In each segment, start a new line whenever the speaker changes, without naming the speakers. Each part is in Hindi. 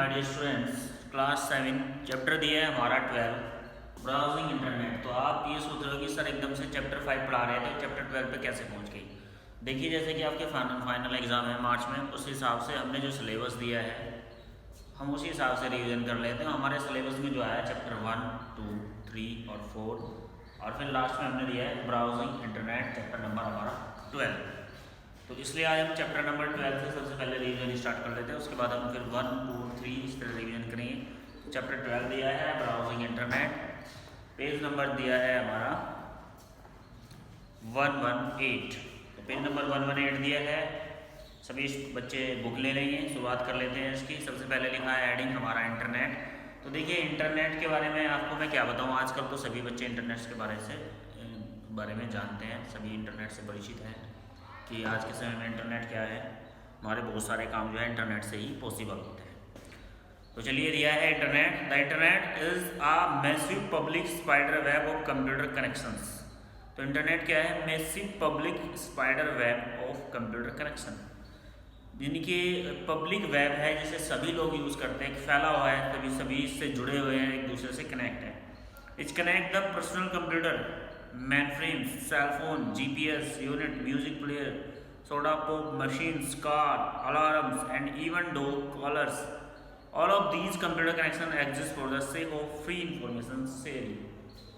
My dear students, class 7 chapter दिया है हमारा 12 ब्राउजिंग इंटरनेट। तो आप ये सोच रहे हो कि सर एकदम से चैप्टर 5 पढ़ा रहे थे, चैप्टर 12 पे कैसे पहुंच गई। देखिए, जैसे कि आपके फाइनल एग्जाम है मार्च में, उस हिसाब से हमने जो सिलेबस दिया है हम उसी हिसाब से रिवीजन कर लेते हैं। हमारे सिलेबस में जो आया चैप्टर 1, 2, 3 और 4 और फिर लास्ट में हमने दिया है ब्राउजिंग इंटरनेट, चैप्टर नंबर हमारा 12। तो इसलिए आज हम चैप्टर नंबर 12 से सबसे पहले रिवीजन स्टार्ट कर लेते हैं, उसके बाद हम फिर 1, 2, 3 इस तरह रिवीजन करेंगे। चैप्टर 12 दिया है ब्राउजिंग इंटरनेट, पेज नंबर दिया है हमारा 118। तो पेज नंबर 118 दिया है, सभी बच्चे बुक ले लेंगे। शुरुआत कर लेते हैं इसकी। सबसे पहले लिखा है एडिंग हमारा इंटरनेट। तो देखिए, इंटरनेट के बारे में आपको मैं क्या बताऊँ, आजकल तो सभी बच्चे इंटरनेट के बारे में जानते हैं, सभी इंटरनेट से परिचित हैं कि आज के समय में इंटरनेट क्या है। हमारे बहुत सारे काम जो है इंटरनेट से ही पॉसिबल होते हैं। तो चलिए, दिया है internet. The internet is a massive public spider web of computer connections. तो इंटरनेट क्या है? Massive public spider web of computer connection, यानी कि पब्लिक वेब है जिसे सभी लोग यूज़ करते हैं, फैला हुआ है, सभी इससे जुड़े हुए हैं, एक दूसरे से कनेक्ट है। It's connect the personal computer, mainframes, cell phone, GPS unit, music player, soda pop machines, car, alarms, and even dog collars. All of these computer connections exist for the sake of free information sharing.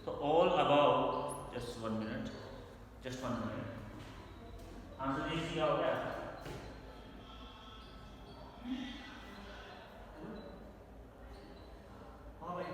So all about just 1 minute, just 1 minute. Answer दीजिए, क्या हो गया? हाँ भाई,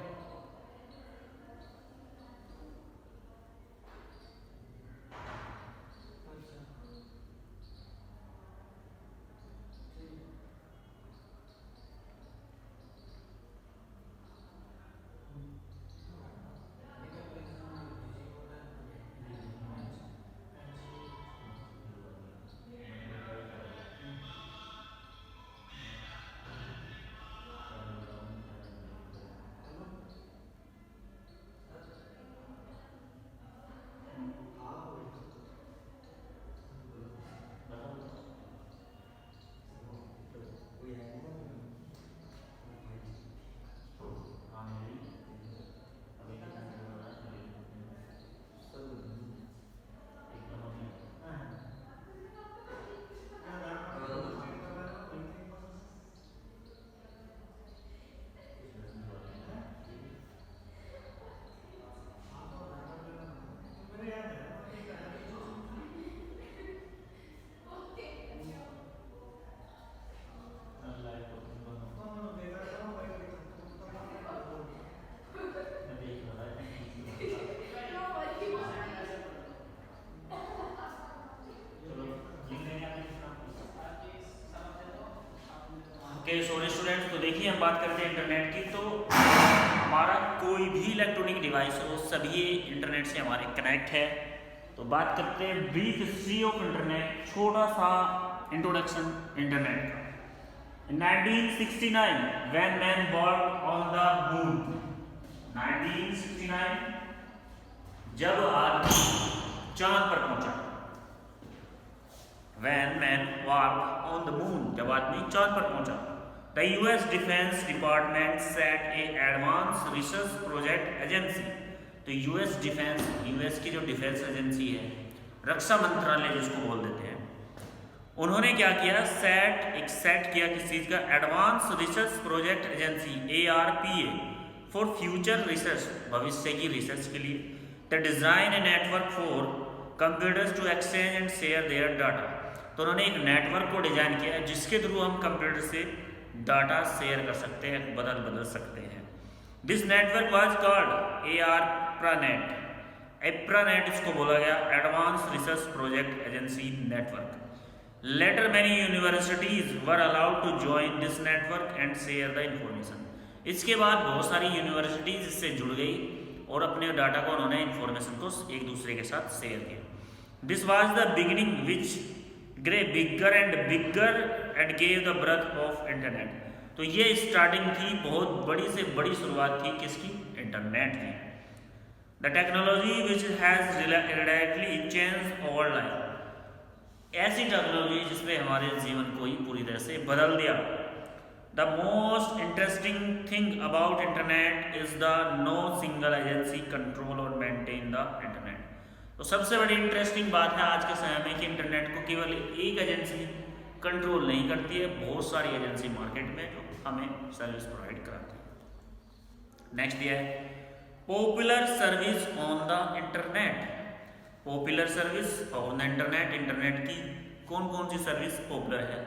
सॉरी स्टूडेंट्स। तो देखिए, हम बात करते हैं इंटरनेट की। तो हमारा कोई भी इलेक्ट्रॉनिक डिवाइस हो, सभी इंटरनेट से हमारे कनेक्ट है। तो बात करते हैं ब्रीफ हिस्ट्री ऑफ इंटरनेट, छोटा सा इंट्रोडक्शन इंटरनेट का। In 1969 when man walked on the moon, 1969 जब आदमी चांद पर पहुंचा। When man walked on the moon, जब आदमी चांद पर पहुंचा। The US Defense Department set a advanced research project agency। तो US की जो डिफेंस एजेंसी है, रक्षा मंत्रालय जिसको बोल देते हैं, उन्होंने क्या किया? सेट किया किस चीज का? Advance research project agency, ARPA, for future research, भविष्य की रिसर्च के लिए। The design a network for computers to exchange and share their data. तो उन्होंने एक नेटवर्क को डिजाइन किया जिसके थ्रू हम कंप्यूटर से डाटा शेयर कर सकते हैं, बदल सकते हैं। This network was called ARPANET। एप्रानेट इसको बोला गया, advance research project agency network. Later many universities were allowed to join this network and share the information। इसके बाद बहुत सारी यूनिवर्सिटीज इससे जुड़ गई और अपने डाटा को, उन्होंने इंफॉर्मेशन को एक दूसरे के साथ शेयर किया। This was the beginning which grey bigger and gave the birth of internet. तो ये स्टार्टिंग थी, बहुत बड़ी से बड़ी शुरुआत थी किसकी? इंटरनेट की। The technology which has directly change our life, ऐसी टेक्नोलॉजी जिसने हमारे जीवन को ही पूरी तरह से बदल दिया। The most interesting thing about internet is the no single agency control और मेंटेन द इंटरनेट। तो सबसे बड़ी इंटरेस्टिंग बात है आज के समय में कि इंटरनेट को केवल एक एजेंसी कंट्रोल नहीं करती है, बहुत सारी एजेंसी मार्केट में जो हमें सर्विस प्रोवाइड कराती है। नेक्स्ट दिया है popular service on the internet. Popular service on the internet, internet की कौन कौन सी सर्विस पॉपुलर है।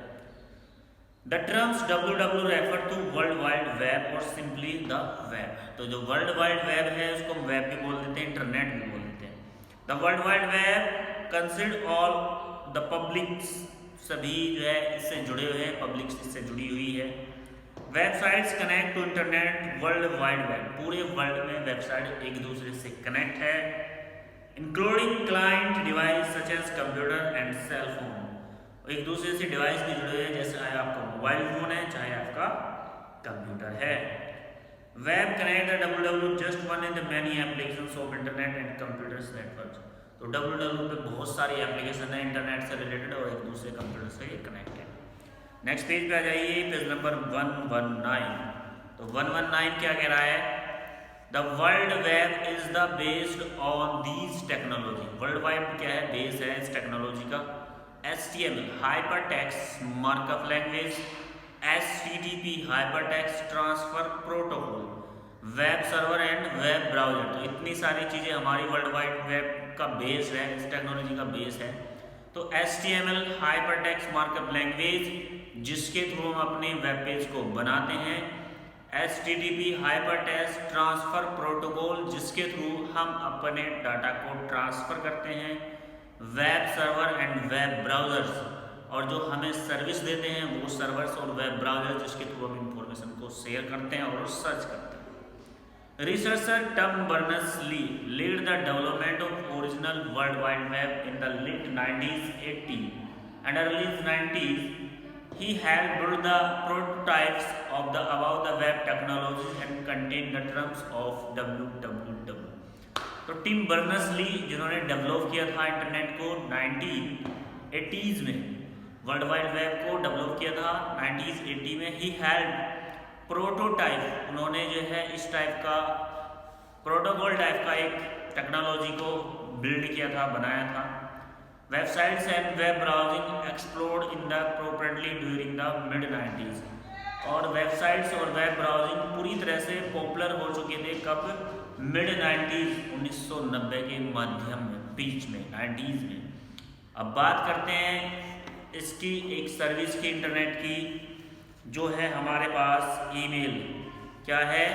The terms www refer to world wide web और सिंपली द वेब। तो जो वर्ल्ड वाइड वेब है उसको हम वेब भी बोल देते हैं, इंटरनेट भी बोल देते हैं। The world wide web consider all the publics, सभी जो है इससे जुड़े हुए हैं, पब्लिक इससे जुड़ी हुई है। Websites connect to internet world wide web, पूरे वर्ल्ड में वेबसाइट एक दूसरे से कनेक्ट है, including client device such as computer and cell phone. एक दूसरे से डिवाइस भी जुड़े हुए हैं, जैसे आपका मोबाइल फोन है चाहे आपका कंप्यूटर है। Web connect the www just one in the many applications of internet and computers networks. तो www पे बहुत सारी एप्लीकेशन है इंटरनेट से रिलेटेड और एक दूसरे कंप्यूटर से कनेक्ट है। नेक्स्ट पेज पे आ जाइए, पेज नंबर 119। तो 119 क्या कह रहा है, the world web is the based on these technology. World wide क्या है, बेस है इस टेक्नोलॉजी का। HTML hypertext markup language, HTTP hypertext transfer protocol, web server and web browser. तो इतनी सारी चीज़ें हमारी वर्ल्ड वाइड वेब का बेस है, इस टेक्नोलॉजी का बेस है। तो HTML हाइपरटेक्स्ट मार्कअप लैंग्वेज जिसके थ्रू हम अपने वेब पेज को बनाते हैं, HTTP हाइपरटेक्स्ट ट्रांसफर प्रोटोकॉल जिसके थ्रू हम अपने डाटा को ट्रांसफर करते हैं, web server and web browsers, और जो हमें सर्विस देते हैं वो सर्वर्स और वेब ब्राउजर जिसके थ्रू हम इंफॉर्मेशन को शेयर करते हैं और सर्च करते हैं। Researcher Tim Berners-Lee lead the development of original world wide web in the late 1980 and early 90s. He helped build the prototypes of the above the web technologies and contained the terms of www. तो टिम बर्नर्स-ली जिन्होंने डेवलप किया था इंटरनेट को 1980s में, वर्ल्ड वाइड वेब को डेवलप किया था 1980 में। ही हेल्प प्रोटोटाइप, उन्होंने जो है इस टाइप का प्रोटोकॉल टाइप का एक टेक्नोलॉजी को बिल्ड किया था, बनाया था। Websites and web browsing explored in the properly during the mid 90s। और वेबसाइट्स और वेब ब्राउजिंग पूरी तरह से पॉपुलर हो चुके थे कब, मिड 90s, 1990 के मध्यम में, बीच में 90s में। अब बात करते हैं इसकी एक सर्विस की, इंटरनेट की, जो है हमारे पास ईमेल। क्या है,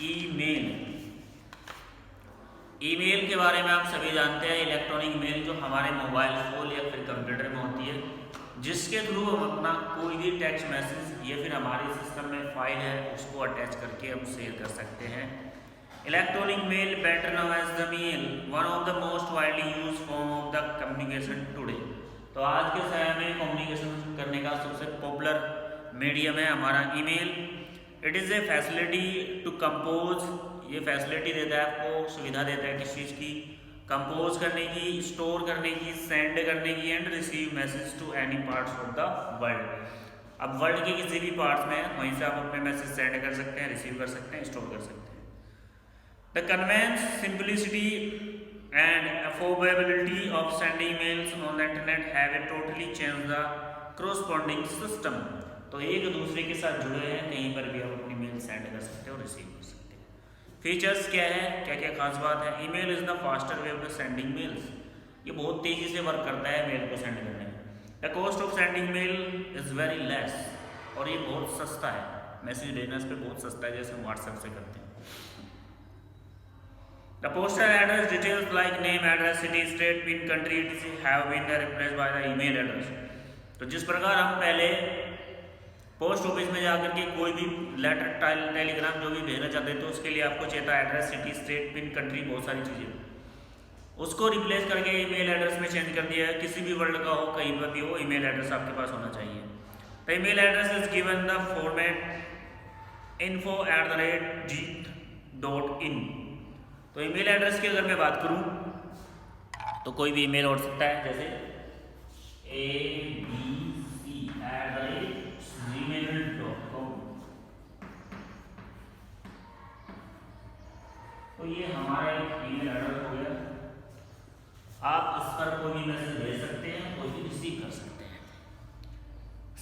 ईमेल। ईमेल के बारे में आप सभी जानते हैं, इलेक्ट्रॉनिक मेल जो हमारे मोबाइल फोन या फिर कंप्यूटर में होती है, जिसके थ्रू हम अपना कोई भी टेक्स्ट मैसेज या फिर हमारे सिस्टम में फाइल है उसको अटैच करके हम शेयर कर सकते हैं। Electronic mail better known as the mail, one of the most widely used form of the communication today. तो आज के समय में कम्युनिकेशन करने का सबसे पॉपुलर मीडियम है हमारा email. It is a facility to compose, ये फैसिलिटी देता है आपको, सुविधा देता है किस चीज़ की, कंपोज करने की, स्टोर करने की, सेंड करने की and receive message to any parts of the world. अब वर्ल्ड के किसी भी पार्ट्स में वहीं से आप अपने मैसेज सेंड कर सकते हैं, रिसीव कर सकते हैं, स्टोर कर सकते हैं। The convenience, simplicity and affordability of sending mails on the internet have a totally change the corresponding system. तो एक दूसरे के साथ जुड़े हैं, कहीं पर भी आप अपनी मेल सेंड कर सकते हैं और रिसीव कर सकते हैं। फीचर्स क्या है, क्या क्या खास बात है। Email is the faster way of sending mails, ये बहुत तेजी से वर्क करता है मेल को सेंड करने में। The cost of sending mail is very less, और ये बहुत सस्ता है, मैसेज भेजना इस पर बहुत सस्ता है, जैसे हम व्हाट्सएप से करते हैं। The postal address details like name, address, city, state, pin, country, etc. have been replaced by the email address. तो जिस प्रकार हम पहले पोस्ट ऑफिस में जाकर के कोई भी लेटर, टेलीग्राम जो भी भेजना चाहते हैं तो उसके लिए आपको चाहिए था address, city, state, pin, country, बहुत सारी चीज़ें, उसको रिप्लेस करके ईमेल एड्रेस में चेंज कर दिया है। किसी भी वर्ल्ड का हो, कहीं पर भी हो, ईमेल एड्रेस आपके पास होना चाहिए। The email address is given the format info@git.in। तो ईमेल एड्रेस की अगर मैं बात करूं तो कोई भी ईमेल हो सकता है, जैसे abc@gmail.com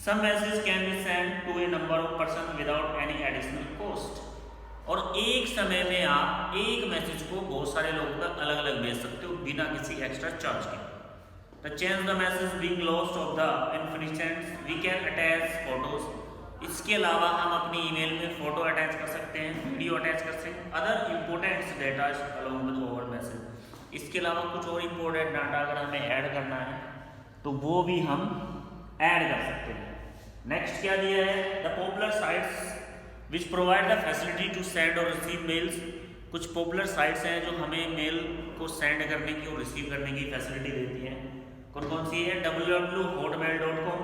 some message can be send to a number of person without any additional cost. और एक समय में आप एक मैसेज को बहुत सारे लोगों तक अलग अलग भेज सकते हो बिना किसी एक्स्ट्रा चार्ज के। The change the message being lost of the information we can attach photos. इसके अलावा हम अपनी ईमेल में फोटो अटैच कर सकते हैं, वीडियो अटैच कर सकते हैं, other important data along with over message. इसके अलावा कुछ और इम्पोर्टेंट डाटा अगर हमें ऐड करना है तो वो भी हम ऐड कर सकते हैं। नेक्स्ट क्या दिया है, the popular sites which provide the facility to send और रिसीव मेल्स। कुछ पॉपुलर साइट्स हैं जो हमें मेल को सेंड करने की और रिसीव करने की फैसिलिटी देती हैं। कौन कौन सी है, www.hotmail.com,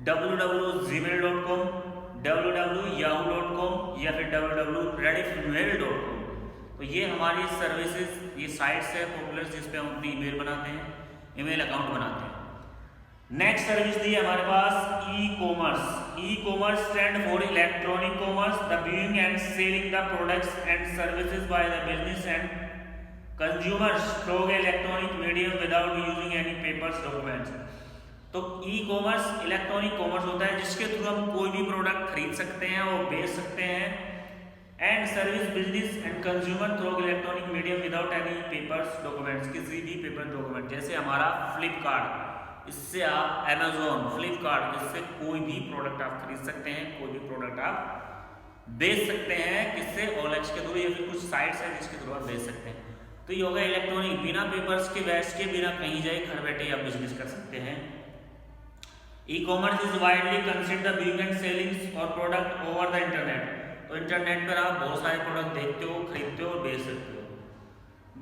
www.gmail.com, www.yahoo.com या फिर www.rediffmail.com। तो ये हमारी सर्विसेज, ये साइट्स है पॉपुलर जिस पे हम अपनी ईमेल बनाते हैं, ईमेल अकाउंट बनाते हैं। नेक्स्ट सर्विस दी है हमारे पास e commerce. E commerce stand for electronic commerce, the viewing and selling the products and services by the business and consumers through electronic medium without using any papers documents. तो ई कॉमर्स इलेक्ट्रॉनिक कॉमर्स होता है जिसके थ्रू हम कोई भी प्रोडक्ट खरीद सकते हैं और बेच सकते हैं। And service business and consumer through electronic medium without any papers documents, किसी भी पेपर डॉक्यूमेंट। जैसे हमारा फ्लिपकार्ट, इससे आप अमेजोन, फ्लिपकार्ट, इससे कोई भी प्रोडक्ट आप खरीद सकते हैं, कोई भी प्रोडक्ट आप बेच सकते हैं, किससे, OLX के थ्रू या फिर कुछ साइट्स हैं जिसके थ्रू आप बेच सकते हैं। तो ये होगा इलेक्ट्रॉनिक, बिना पेपर्स के, वैस के, बिना कहीं जाए घर बैठे आप बिजनेस कर सकते हैं। E-commerce is widely considered the buying and selling और प्रोडक्ट ओवर द इंटरनेट। तो इंटरनेट पर आप बहुत सारे प्रोडक्ट देखते हो, खरीदते हो और बेच सकते हो।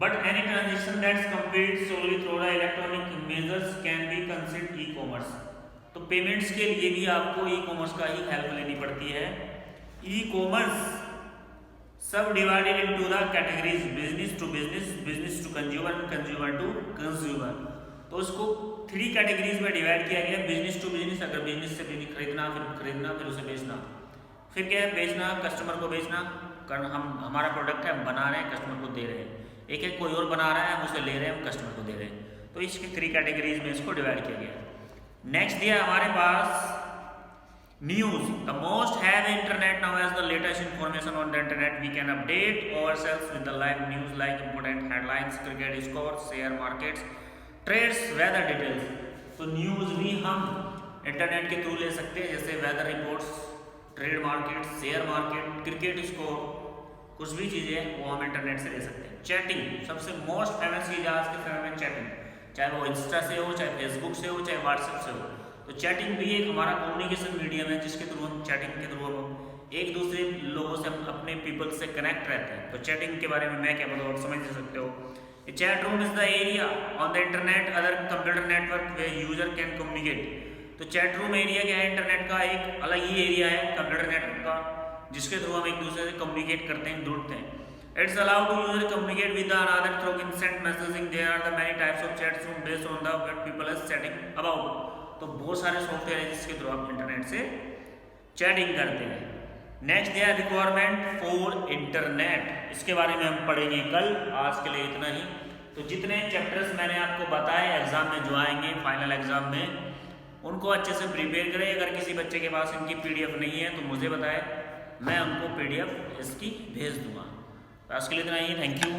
But any transaction that's complete solely through the electronic measures can be considered e-commerce. तो पेमेंट्स के लिए भी आपको ई-कॉमर्स का ही हेल्प लेनी पड़ती है। E-commerce subdivided into the categories business to business, business to consumer, consumer to consumer. तो उसको 3 कैटेगरीज में डिवाइड किया गया। बिजनेस टू बिजनेस, अगर बिजनेस से खरीदना, फिर उसे बेचना। फिर क्या है, बेचना, कस्टमर को बेचना, कारण हमारा प्रोडक्ट है, हम बना रहे हैं, कस्टमर को दे रहे हैं। एक एक कोई और बना रहा है, हम उसे ले रहे हैं, हम कस्टमर को दे रहे हैं। तो इसकी 3 कैटेगरीज में इसको डिवाइड किया गया। नेक्स्ट दिया हमारे पास news. The most have internet now as the latest information on the internet we can update ourselves with the live news like important headlines, cricket score, share markets, trades, weather details. तो न्यूज भी हम इंटरनेट के थ्रू ले सकते हैं, जैसे weather reports, trade market, share market, cricket score, कुछ भी चीजें वो हम इंटरनेट से ले सकते हैं। चैटिंग सबसे मोस्ट फेमस चीज आज के समय में चैटिंग, चाहे वो इंस्टा से हो, चाहे फेसबुक से हो, चाहे व्हाट्सएप से हो। तो चैटिंग भी एक हमारा कम्युनिकेशन मीडियम है जिसके थ्रू हम, चैटिंग के थ्रू हम एक दूसरे लोगों से, हम अपने पीपल से कनेक्ट रहते हैं। तो चैटिंग के बारे में मैं क्या बताऊँ, आप समझ सकते हो। A chat room is the area on the internet other computer network where user can communicate। तो चैट रूम एरिया क्या है, इंटरनेट का एक अलग ही एरिया है कंप्यूटर नेटवर्क का, जिसके थ्रू हम एक दूसरे से कम्युनिकेट करते हैं, जुड़ते हैं। It's allowed to user communicate with another through instant messaging. There are the many types of chat room based on the what people are chatting about. तो बहुत सारे सॉफ्टवेयर है जिसके थ्रू आप इंटरनेट से चैटिंग करते हैं। नेक्स्ट है रिक्वायरमेंट फॉर इंटरनेट, इसके बारे में हम पढ़ेंगे कल। आज के लिए इतना ही। तो जितने चैप्टर्स मैंने आपको बताए एग्जाम में जो आएंगे, फाइनल एग्जाम में, उनको अच्छे से प्रिपेयर करें। अगर किसी बच्चे के पास इनकी PDF नहीं है तो मुझे बताए, मैं उनको PDF इसकी भेज दूंगा। तो आज के लिए इतना ही, थैंक यू।